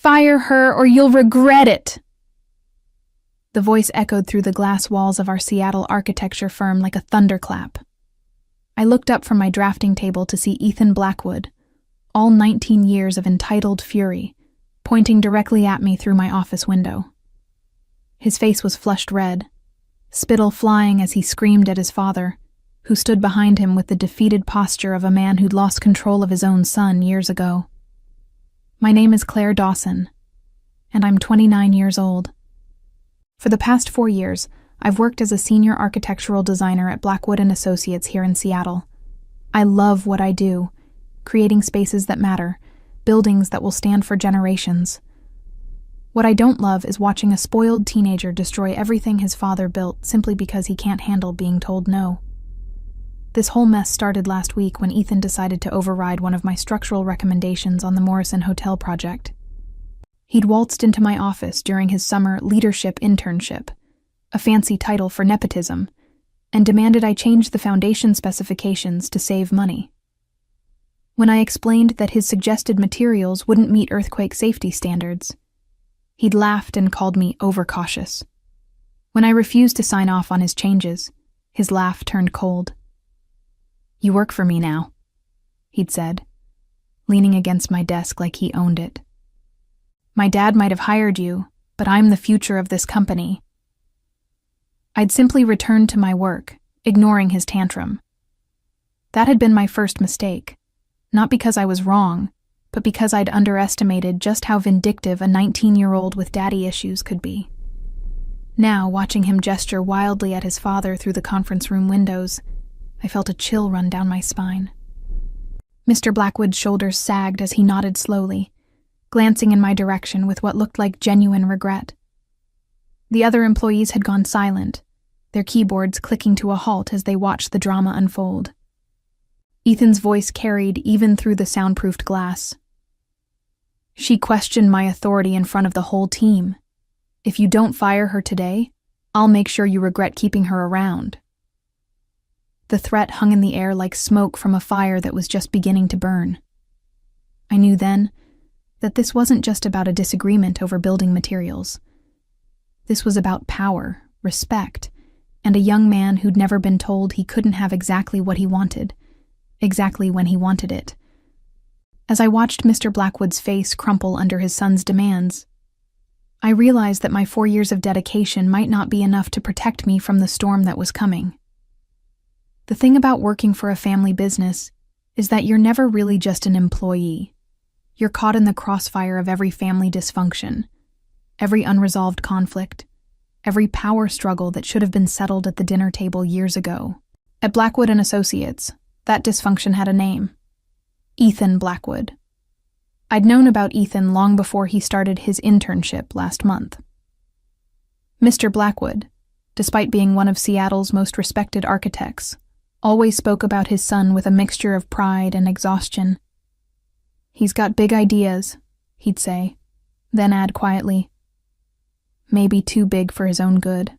Fire her or you'll regret it." The voice echoed through the glass walls of our Seattle architecture firm like a thunderclap. I looked up from my drafting table to see Ethan Blackwood, all 19 years of entitled fury, pointing directly at me through my office window. His face was flushed red, spittle flying as he screamed at his father, who stood behind him with the defeated posture of a man who'd lost control of his own son years ago. My name is Claire Dawson, and I'm 29 years old. For the past 4 years, I've worked as a senior architectural designer at Blackwood & Associates here in Seattle. I love what I do, creating spaces that matter, buildings that will stand for generations. What I don't love is watching a spoiled teenager destroy everything his father built simply because he can't handle being told no. This whole mess started last week when Ethan decided to override one of my structural recommendations on the Morrison Hotel project. He'd waltzed into my office during his summer leadership internship, a fancy title for nepotism, and demanded I change the foundation specifications to save money. When I explained that his suggested materials wouldn't meet earthquake safety standards, he'd laughed and called me overcautious. When I refused to sign off on his changes, his laugh turned cold. "You work for me now," he'd said, leaning against my desk like he owned it. "My dad might have hired you, but I'm the future of this company." I'd simply returned to my work, ignoring his tantrum. That had been my first mistake, not because I was wrong, but because I'd underestimated just how vindictive a 19-year-old with daddy issues could be. Now, watching him gesture wildly at his father through the conference room windows, I felt a chill run down my spine. Mr. Blackwood's shoulders sagged as he nodded slowly, glancing in my direction with what looked like genuine regret. The other employees had gone silent, their keyboards clicking to a halt as they watched the drama unfold. Ethan's voice carried even through the soundproofed glass. "She questioned my authority in front of the whole team. If you don't fire her today, I'll make sure you regret keeping her around." The threat hung in the air like smoke from a fire that was just beginning to burn. I knew then that this wasn't just about a disagreement over building materials. This was about power, respect, and a young man who'd never been told he couldn't have exactly what he wanted, exactly when he wanted it. As I watched Mr. Blackwood's face crumple under his son's demands, I realized that my 4 years of dedication might not be enough to protect me from the storm that was coming. The thing about working for a family business is that you're never really just an employee. You're caught in the crossfire of every family dysfunction, every unresolved conflict, every power struggle that should have been settled at the dinner table years ago. At Blackwood & Associates, that dysfunction had a name: Ethan Blackwood. I'd known about Ethan long before he started his internship last month. Mr. Blackwood, despite being one of Seattle's most respected architects, always spoke about his son with a mixture of pride and exhaustion. "He's got big ideas," he'd say, then add quietly, "maybe too big for his own good."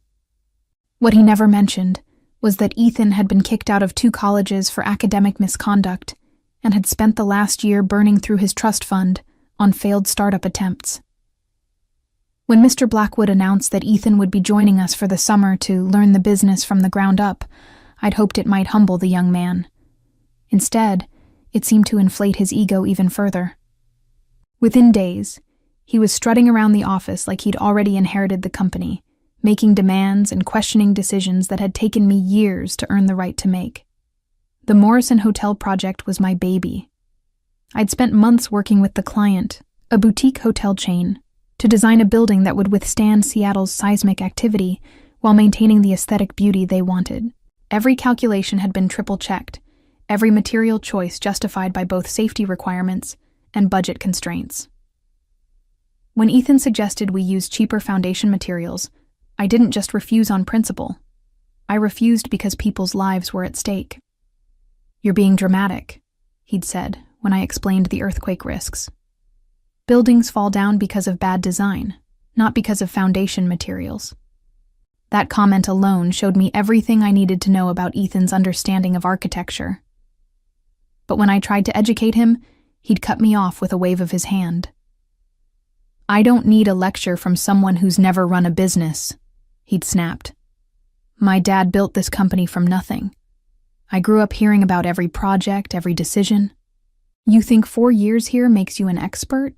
What he never mentioned was that Ethan had been kicked out of 2 colleges for academic misconduct and had spent the last year burning through his trust fund on failed startup attempts. When Mr. Blackwood announced that Ethan would be joining us for the summer to learn the business from the ground up, I'd hoped it might humble the young man. Instead, it seemed to inflate his ego even further. Within days, he was strutting around the office like he'd already inherited the company, making demands and questioning decisions that had taken me years to earn the right to make. The Morrison Hotel project was my baby. I'd spent months working with the client, a boutique hotel chain, to design a building that would withstand Seattle's seismic activity while maintaining the aesthetic beauty they wanted. Every calculation had been triple-checked, every material choice justified by both safety requirements and budget constraints. When Ethan suggested we use cheaper foundation materials, I didn't just refuse on principle. I refused because people's lives were at stake. "You're being dramatic," he'd said when I explained the earthquake risks. "Buildings fall down because of bad design, not because of foundation materials." That comment alone showed me everything I needed to know about Ethan's understanding of architecture. But when I tried to educate him, he'd cut me off with a wave of his hand. "I don't need a lecture from someone who's never run a business," he'd snapped. "My dad built this company from nothing. I grew up hearing about every project, every decision. You think 4 years here makes you an expert?"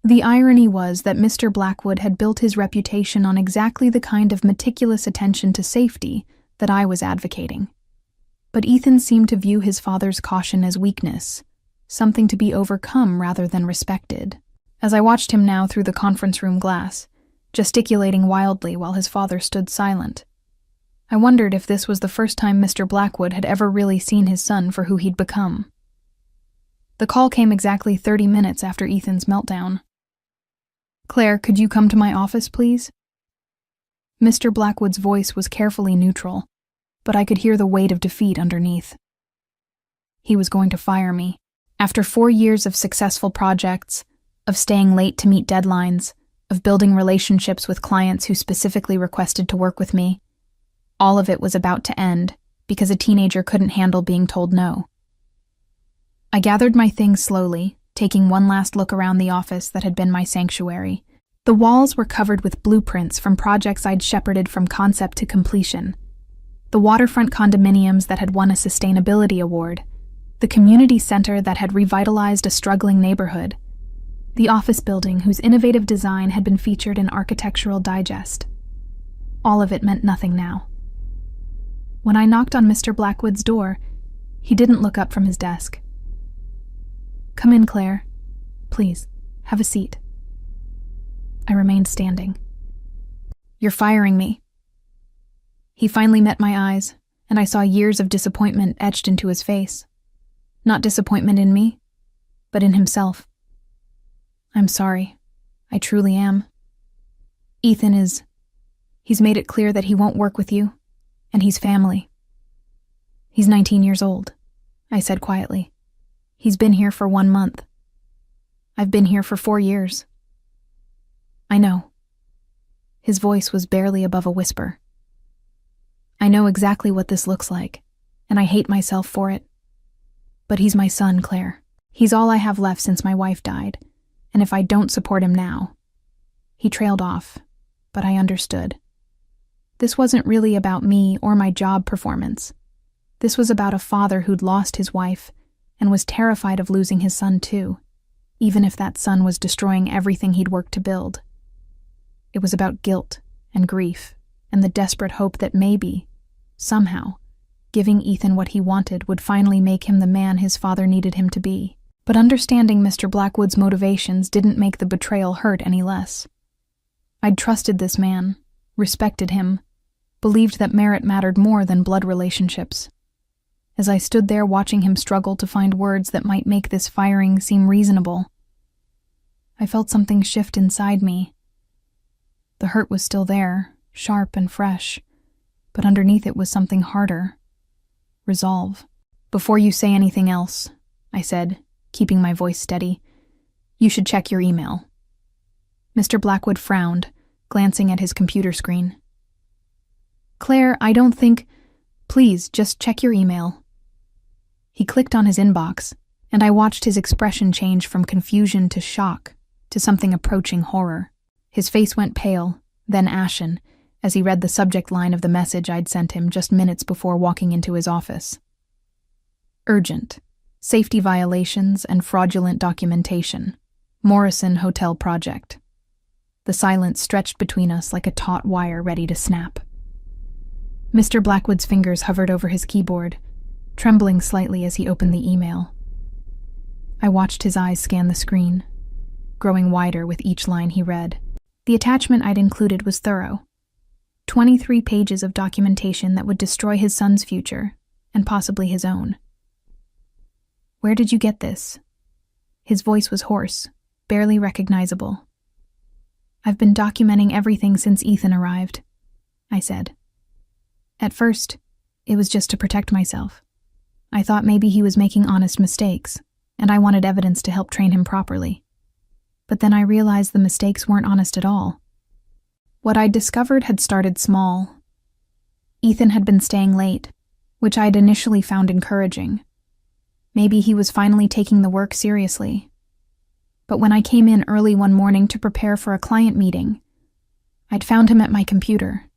The irony was that Mr. Blackwood had built his reputation on exactly the kind of meticulous attention to safety that I was advocating. But Ethan seemed to view his father's caution as weakness, something to be overcome rather than respected. As I watched him now through the conference room glass, gesticulating wildly while his father stood silent, I wondered if this was the first time Mr. Blackwood had ever really seen his son for who he'd become. The call came exactly 30 minutes after Ethan's meltdown. "Claire, could you come to my office, please?" Mr. Blackwood's voice was carefully neutral, but I could hear the weight of defeat underneath. He was going to fire me. After 4 years of successful projects, of staying late to meet deadlines, of building relationships with clients who specifically requested to work with me, all of it was about to end because a teenager couldn't handle being told no. I gathered my things slowly, taking one last look around the office that had been my sanctuary. The walls were covered with blueprints from projects I'd shepherded from concept to completion. The waterfront condominiums that had won a sustainability award, the community center that had revitalized a struggling neighborhood, the office building whose innovative design had been featured in Architectural Digest. All of it meant nothing now. When I knocked on Mr. Blackwood's door, he didn't look up from his desk. "Come in, Claire. Please, have a seat." I remained standing. "You're firing me." He finally met my eyes, and I saw years of disappointment etched into his face. Not disappointment in me, but in himself. "I'm sorry. I truly am. He's made it clear that he won't work with you, and he's family." "He's 19 years old," I said quietly. "He's been here for 1 month. I've been here for 4 years." "I know." His voice was barely above a whisper. "I know exactly what this looks like, and I hate myself for it. But he's my son, Claire. He's all I have left since my wife died, and if I don't support him now..." He trailed off, but I understood. This wasn't really about me or my job performance. This was about a father who'd lost his wife and was terrified of losing his son too, even if that son was destroying everything he'd worked to build. It was about guilt and grief and the desperate hope that maybe, somehow, giving Ethan what he wanted would finally make him the man his father needed him to be. But understanding Mr. Blackwood's motivations didn't make the betrayal hurt any less. I'd trusted this man, respected him, believed that merit mattered more than blood relationships. As I stood there watching him struggle to find words that might make this firing seem reasonable, I felt something shift inside me. The hurt was still there, sharp and fresh, but underneath it was something harder. Resolve. "Before you say anything else," I said, keeping my voice steady, "you should check your email." Mr. Blackwood frowned, glancing at his computer screen. "Claire, I don't think... Please, just check your email." He clicked on his inbox, and I watched his expression change from confusion to shock, to something approaching horror. His face went pale, then ashen, as he read the subject line of the message I'd sent him just minutes before walking into his office. "Urgent. Safety violations and fraudulent documentation. Morrison Hotel Project." The silence stretched between us like a taut wire ready to snap. Mr. Blackwood's fingers hovered over his keyboard, trembling slightly as he opened the email. I watched his eyes scan the screen, growing wider with each line he read. The attachment I'd included was thorough. 23 pages of documentation that would destroy his son's future, and possibly his own. "Where did you get this?" His voice was hoarse, barely recognizable. "I've been documenting everything since Ethan arrived," I said. "At first, it was just to protect myself. I thought maybe he was making honest mistakes, and I wanted evidence to help train him properly. But then I realized the mistakes weren't honest at all. What I'd discovered had started small. Ethan had been staying late, which I'd initially found encouraging. Maybe he was finally taking the work seriously. But when I came in early one morning to prepare for a client meeting, I'd found him at my computer,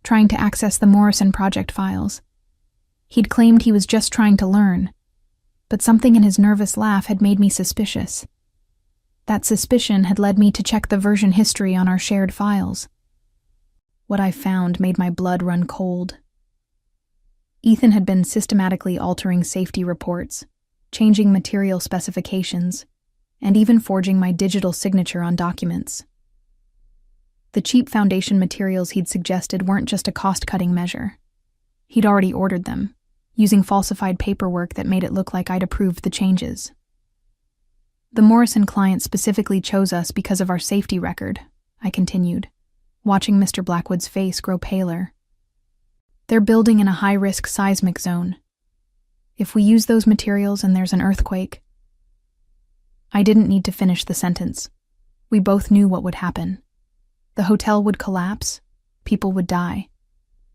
trying to access the Morrison Project files. He'd claimed he was just trying to learn, but something in his nervous laugh had made me suspicious. That suspicion had led me to check the version history on our shared files. What I found made my blood run cold. Ethan had been systematically altering safety reports, changing material specifications, and even forging my digital signature on documents. The cheap foundation materials he'd suggested weren't just a cost-cutting measure. He'd already ordered them, using falsified paperwork that made it look like I'd approved the changes. The Morrison client specifically chose us because of our safety record, I continued, watching Mr. Blackwood's face grow paler. They're building in a high-risk seismic zone. If we use those materials and there's an earthquake... I didn't need to finish the sentence. We both knew what would happen. The hotel would collapse, people would die,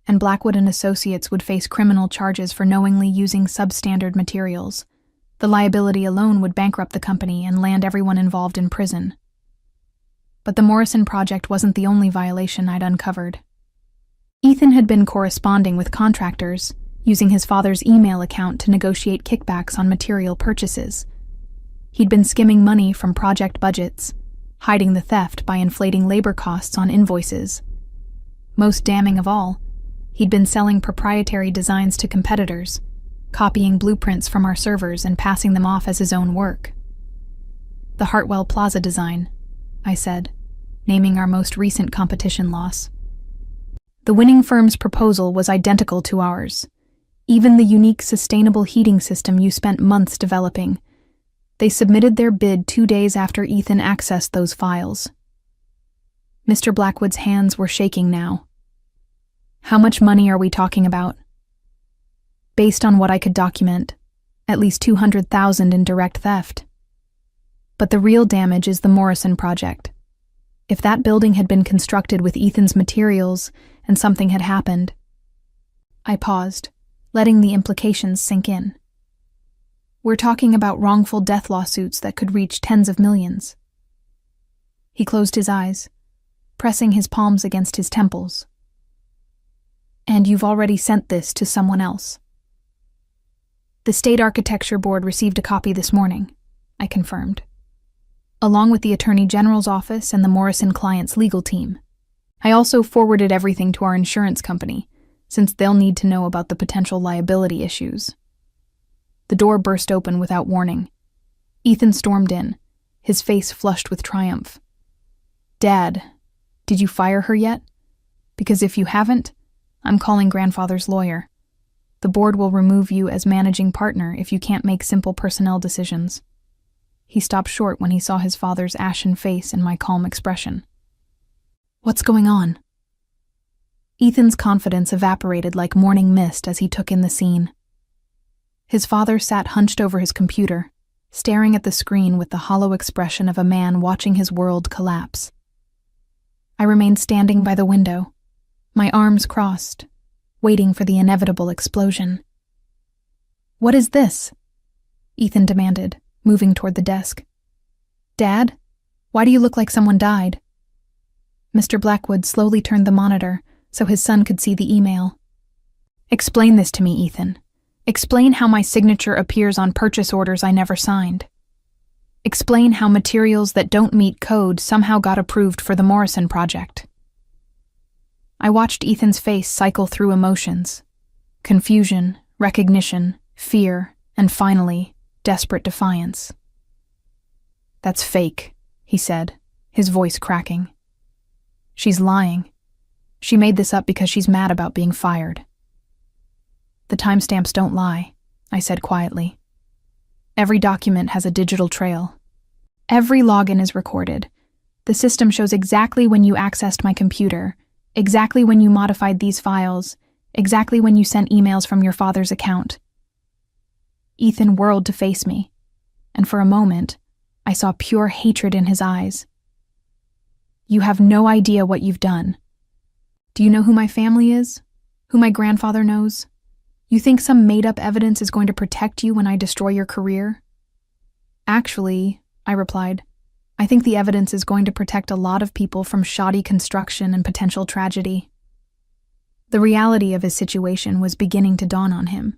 and Blackwood and Associates would face criminal charges for knowingly using substandard materials. The liability alone would bankrupt the company and land everyone involved in prison. But the Morrison Project wasn't the only violation I'd uncovered. Ethan had been corresponding with contractors, using his father's email account to negotiate kickbacks on material purchases. He'd been skimming money from project budgets, hiding the theft by inflating labor costs on invoices. Most damning of all, he'd been selling proprietary designs to competitors, copying blueprints from our servers and passing them off as his own work. The Hartwell Plaza design, I said, naming our most recent competition loss. The winning firm's proposal was identical to ours. Even the unique sustainable heating system you spent months developing. They submitted their bid 2 days after Ethan accessed those files. Mr. Blackwood's hands were shaking now. How much money are we talking about? Based on what I could document, at least $200,000 in direct theft. But the real damage is the Morrison Project. If that building had been constructed with Ethan's materials and something had happened... I paused, letting the implications sink in. We're talking about wrongful death lawsuits that could reach tens of millions. He closed his eyes, pressing his palms against his temples. And you've already sent this to someone else. The State Architecture Board received a copy this morning, I confirmed, along with the Attorney General's office and the Morrison client's legal team. I also forwarded everything to our insurance company, since they'll need to know about the potential liability issues. The door burst open without warning. Ethan stormed in, his face flushed with triumph. Dad, did you fire her yet? Because if you haven't, I'm calling grandfather's lawyer. The board will remove you as managing partner if you can't make simple personnel decisions. He stopped short when he saw his father's ashen face and my calm expression. What's going on? Ethan's confidence evaporated like morning mist as he took in the scene. His father sat hunched over his computer, staring at the screen with the hollow expression of a man watching his world collapse. I remained standing by the window, my arms crossed, waiting for the inevitable explosion. What is this? Ethan demanded, moving toward the desk. Dad, why do you look like someone died? Mr. Blackwood slowly turned the monitor so his son could see the email. Explain this to me, Ethan. Explain how my signature appears on purchase orders I never signed. Explain how materials that don't meet code somehow got approved for the Morrison Project. I watched Ethan's face cycle through emotions. Confusion, recognition, fear, and finally, desperate defiance. That's fake, he said, his voice cracking. She's lying. She made this up because she's mad about being fired. The timestamps don't lie, I said quietly. Every document has a digital trail. Every login is recorded. The system shows exactly when you accessed my computer, exactly when you modified these files, exactly when you sent emails from your father's account. Ethan whirled to face me, and for a moment, I saw pure hatred in his eyes. You have no idea what you've done. Do you know who my family is? Who my grandfather knows? You think some made-up evidence is going to protect you when I destroy your career? Actually, I replied, I think the evidence is going to protect a lot of people from shoddy construction and potential tragedy. The reality of his situation was beginning to dawn on him.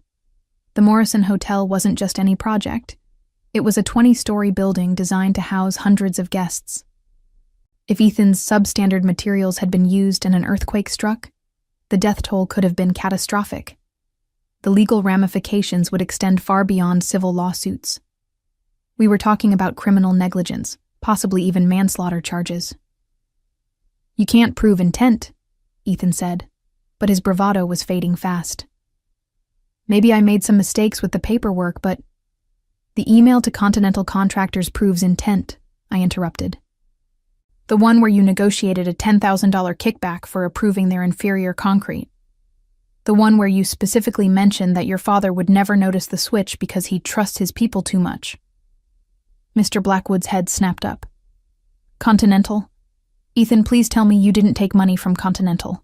The Morrison Hotel wasn't just any project. It was a 20-story building designed to house hundreds of guests. If Ethan's substandard materials had been used and an earthquake struck, the death toll could have been catastrophic. The legal ramifications would extend far beyond civil lawsuits. We were talking about criminal negligence, possibly even manslaughter charges. "You can't prove intent," Ethan said, but his bravado was fading fast. "Maybe I made some mistakes with the paperwork, but—" "The email to Continental Contractors proves intent," I interrupted. "The one where you negotiated a $10,000 kickback for approving their inferior concrete. The one where you specifically mentioned that your father would never notice the switch because he trusts his people too much." Mr. Blackwood's head snapped up. "Continental? Ethan, please tell me you didn't take money from Continental."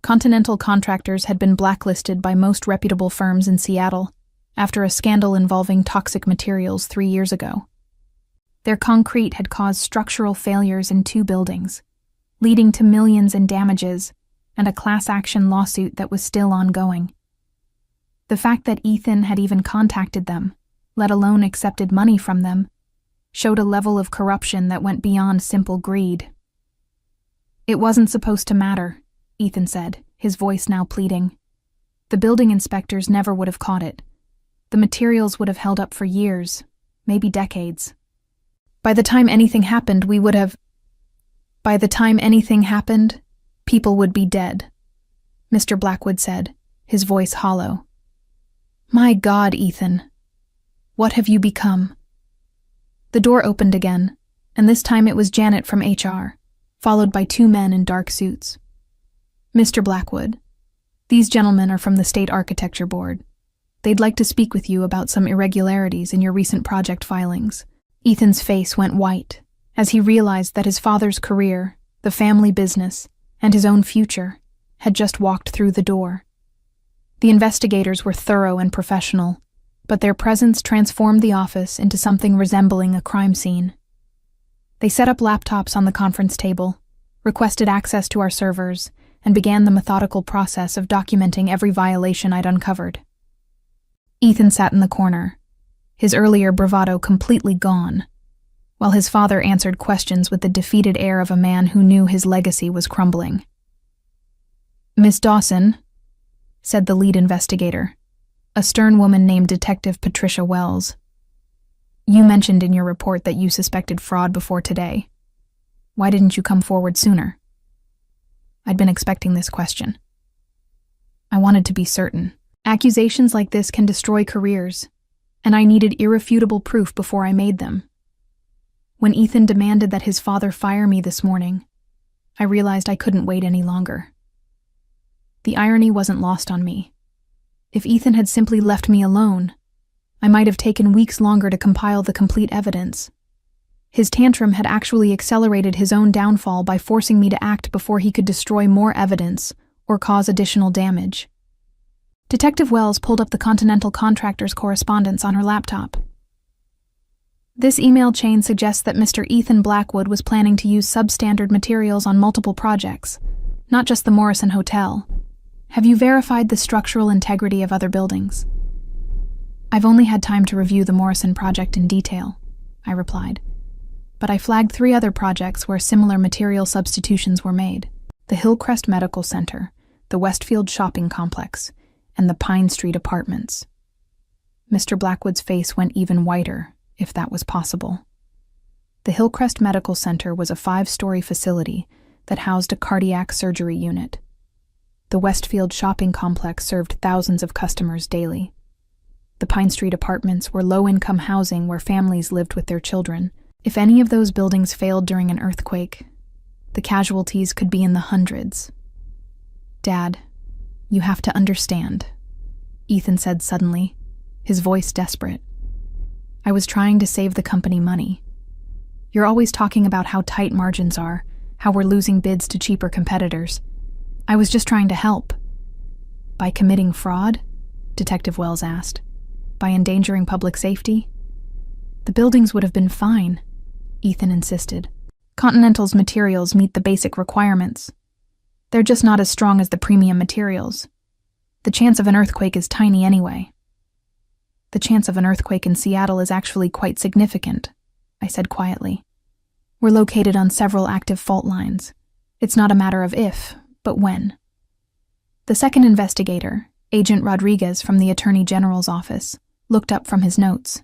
Continental Contractors had been blacklisted by most reputable firms in Seattle after a scandal involving toxic materials 3 years ago. Their concrete had caused structural failures in 2 buildings, leading to millions in damages and a class action lawsuit that was still ongoing. The fact that Ethan had even contacted them, let alone accepted money from them, showed a level of corruption that went beyond simple greed. "It wasn't supposed to matter," Ethan said, his voice now pleading. "The building inspectors never would have caught it. The materials would have held up for years, maybe decades. By the time anything happened, people would be dead," Mr. Blackwood said, his voice hollow. "My God, Ethan. What have you become?" The door opened again, and this time it was Janet from HR, followed by 2 men in dark suits. "Mr. Blackwood, these gentlemen are from the State Architecture Board. They'd like to speak with you about some irregularities in your recent project filings." Ethan's face went white as he realized that his father's career, the family business, and his own future had just walked through the door. The investigators were thorough and professional, but their presence transformed the office into something resembling a crime scene. They set up laptops on the conference table, requested access to our servers, and began the methodical process of documenting every violation I'd uncovered. Ethan sat in the corner, his earlier bravado completely gone, while his father answered questions with the defeated air of a man who knew his legacy was crumbling. "Miss Dawson," said the lead investigator, a stern woman named Detective Patricia Wells, "you mentioned in your report that you suspected fraud before today. Why didn't you come forward sooner?" I'd been expecting this question. I wanted to be certain. Accusations like this can destroy careers, and I needed irrefutable proof before I made them. When Ethan demanded that his father fire me this morning, I realized I couldn't wait any longer. The irony wasn't lost on me. If Ethan had simply left me alone, I might have taken weeks longer to compile the complete evidence. His tantrum had actually accelerated his own downfall by forcing me to act before he could destroy more evidence or cause additional damage. Detective Wells pulled up the Continental Contractors' correspondence on her laptop. "This email chain suggests that Mr. Ethan Blackwood was planning to use substandard materials on multiple projects, not just the Morrison Hotel. Have you verified the structural integrity of other buildings?" "I've only had time to review the Morrison project in detail," I replied, "but I flagged 3 other projects where similar material substitutions were made: the Hillcrest Medical Center, the Westfield Shopping Complex, and the Pine Street Apartments." Mr. Blackwood's face went even whiter, if that was possible. The Hillcrest Medical Center was a 5-story facility that housed a cardiac surgery unit. The Westfield Shopping Complex served thousands of customers daily. The Pine Street Apartments were low-income housing where families lived with their children. If any of those buildings failed during an earthquake, the casualties could be in the hundreds. "Dad, you have to understand," Ethan said suddenly, his voice desperate. "I was trying to save the company money. You're always talking about how tight margins are, how we're losing bids to cheaper competitors. I was just trying to help." "By committing fraud?" Detective Wells asked. "By endangering public safety?" "The buildings would have been fine. Ethan insisted. Continental's materials meet the basic requirements. They're just not as strong as the premium materials. The chance of an earthquake is tiny anyway. The chance of an earthquake in Seattle is actually quite significant, I said quietly. We're located on several active fault lines. It's not a matter of if, but when. The second investigator, Agent Rodriguez from the Attorney General's office, looked up from his notes.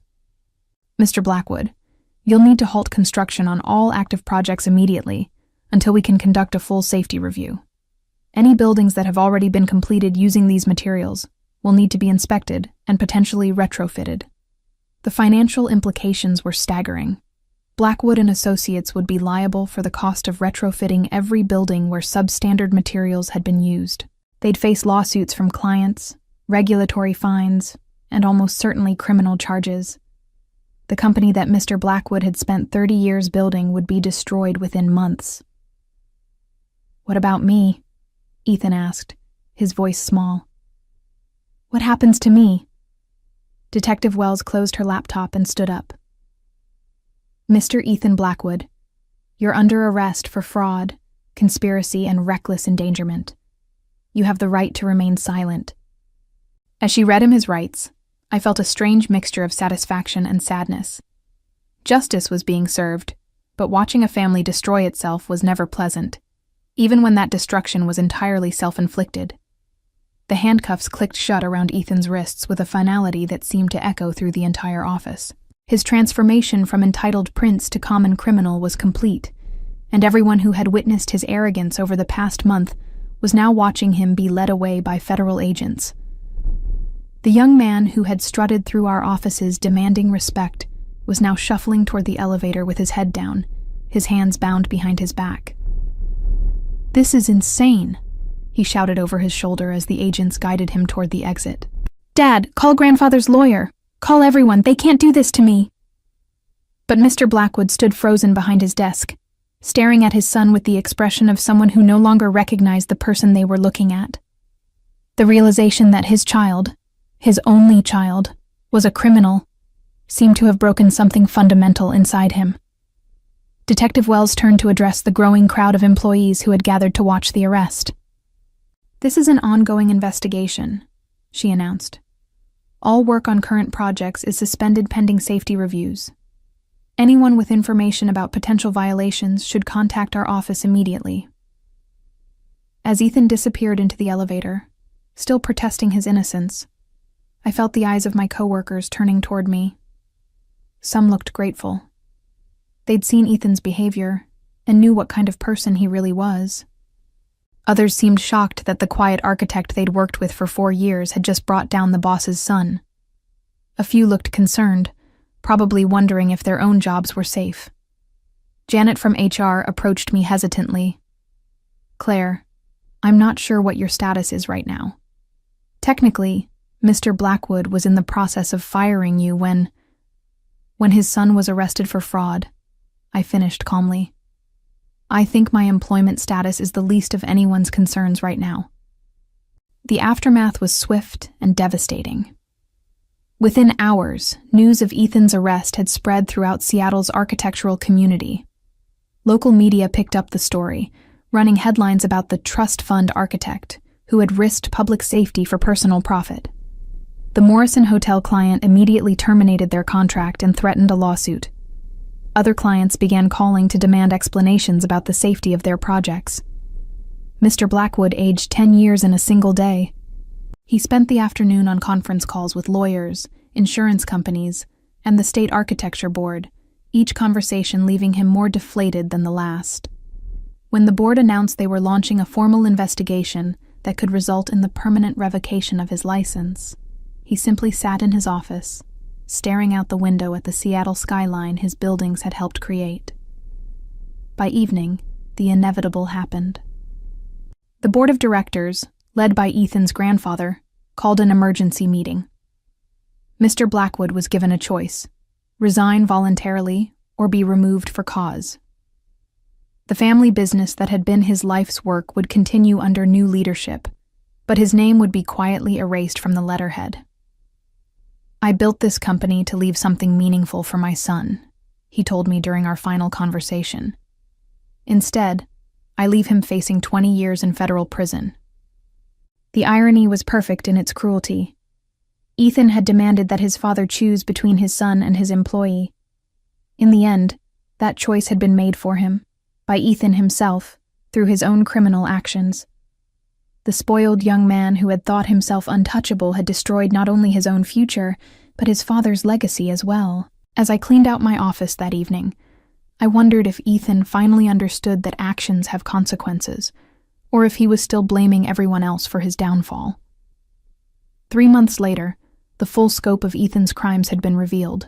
Mr. Blackwood, you'll need to halt construction on all active projects immediately until we can conduct a full safety review. Any buildings that have already been completed using these materials will need to be inspected and potentially retrofitted. The financial implications were staggering. Blackwood and Associates would be liable for the cost of retrofitting every building where substandard materials had been used. They'd face lawsuits from clients, regulatory fines, and almost certainly criminal charges. The company that Mr. Blackwood had spent 30 years building would be destroyed within months. What about me? Ethan asked, his voice small. What happens to me? Detective Wells closed her laptop and stood up. Mr. Ethan Blackwood, you're under arrest for fraud, conspiracy, and reckless endangerment. You have the right to remain silent. As she read him his rights, I felt a strange mixture of satisfaction and sadness. Justice was being served, but watching a family destroy itself was never pleasant, even when that destruction was entirely self-inflicted. The handcuffs clicked shut around Ethan's wrists with a finality that seemed to echo through the entire office. His transformation from entitled prince to common criminal was complete, and everyone who had witnessed his arrogance over the past month was now watching him be led away by federal agents. The young man who had strutted through our offices demanding respect was now shuffling toward the elevator with his head down, his hands bound behind his back. This is insane, he shouted over his shoulder as the agents guided him toward the exit. Dad, call grandfather's lawyer. Call everyone. They can't do this to me. But Mr. Blackwood stood frozen behind his desk, staring at his son with the expression of someone who no longer recognized the person they were looking at. The realization that his child, his only child, was a criminal, seemed to have broken something fundamental inside him. Detective Wells turned to address the growing crowd of employees who had gathered to watch the arrest. This is an ongoing investigation, she announced. All work on current projects is suspended pending safety reviews. Anyone with information about potential violations should contact our office immediately. As Ethan disappeared into the elevator, still protesting his innocence, I felt the eyes of my coworkers turning toward me. Some looked grateful. They'd seen Ethan's behavior and knew what kind of person he really was. Others seemed shocked that the quiet architect they'd worked with for 4 years had just brought down the boss's son. A few looked concerned, probably wondering if their own jobs were safe. Janet from HR approached me hesitantly. Claire, I'm not sure what your status is right now. Technically, Mr. Blackwood was in the process of firing you when his son was arrested for fraud, I finished calmly. I think my employment status is the least of anyone's concerns right now. The aftermath was swift and devastating. Within hours, news of Ethan's arrest had spread throughout Seattle's architectural community. Local media picked up the story, running headlines about the trust fund architect who had risked public safety for personal profit. The Morrison Hotel client immediately terminated their contract and threatened a lawsuit. Other clients began calling to demand explanations about the safety of their projects. Mr. Blackwood aged 10 years in a single day. He spent the afternoon on conference calls with lawyers, insurance companies, and the state architecture board, each conversation leaving him more deflated than the last. When the board announced they were launching a formal investigation that could result in the permanent revocation of his license, he simply sat in his office, staring out the window at the Seattle skyline his buildings had helped create. By evening, the inevitable happened. The board of directors, led by Ethan's grandfather, called an emergency meeting. Mr. Blackwood was given a choice: resign voluntarily or be removed for cause. The family business that had been his life's work would continue under new leadership, but his name would be quietly erased from the letterhead. I built this company to leave something meaningful for my son, he told me during our final conversation. Instead, I leave him facing 20 years in federal prison. The irony was perfect in its cruelty. Ethan had demanded that his father choose between his son and his employee. In the end, that choice had been made for him, by Ethan himself, through his own criminal actions. The spoiled young man who had thought himself untouchable had destroyed not only his own future, but his father's legacy as well. As I cleaned out my office that evening, I wondered if Ethan finally understood that actions have consequences, or if he was still blaming everyone else for his downfall. 3 months later, the full scope of Ethan's crimes had been revealed.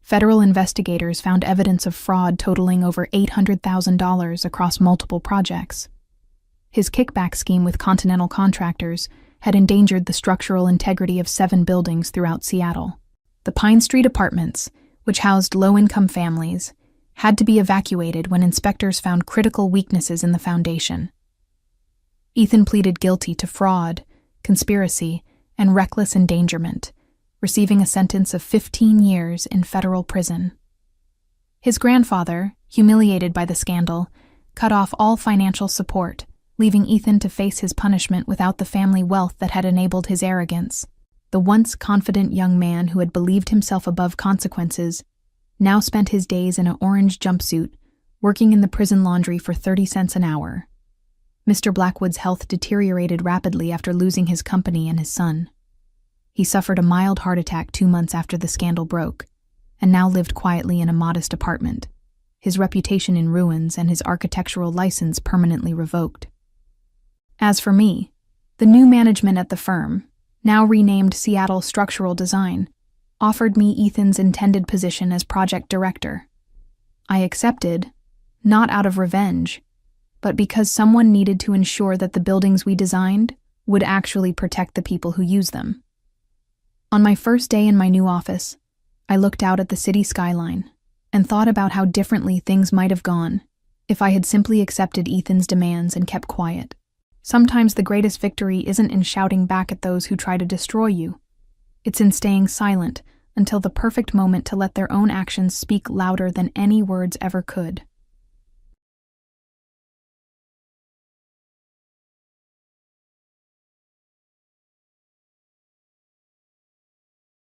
Federal investigators found evidence of fraud totaling over $800,000 across multiple projects. His kickback scheme with Continental contractors had endangered the structural integrity of 7 buildings throughout Seattle. The Pine Street apartments, which housed low-income families, had to be evacuated when inspectors found critical weaknesses in the foundation. Ethan pleaded guilty to fraud, conspiracy, and reckless endangerment, receiving a sentence of 15 years in federal prison. His grandfather, humiliated by the scandal, cut off all financial support, leaving Ethan to face his punishment without the family wealth that had enabled his arrogance. The once confident young man who had believed himself above consequences now spent his days in an orange jumpsuit, working in the prison laundry for 30 cents an hour. Mr. Blackwood's health deteriorated rapidly after losing his company and his son. He suffered a mild heart attack 2 months after the scandal broke, and now lived quietly in a modest apartment, his reputation in ruins and his architectural license permanently revoked. As for me, the new management at the firm, now renamed Seattle Structural Design, offered me Ethan's intended position as project director. I accepted, not out of revenge, but because someone needed to ensure that the buildings we designed would actually protect the people who use them. On my first day in my new office, I looked out at the city skyline and thought about how differently things might have gone if I had simply accepted Ethan's demands and kept quiet. Sometimes the greatest victory isn't in shouting back at those who try to destroy you. It's in staying silent until the perfect moment to let their own actions speak louder than any words ever could.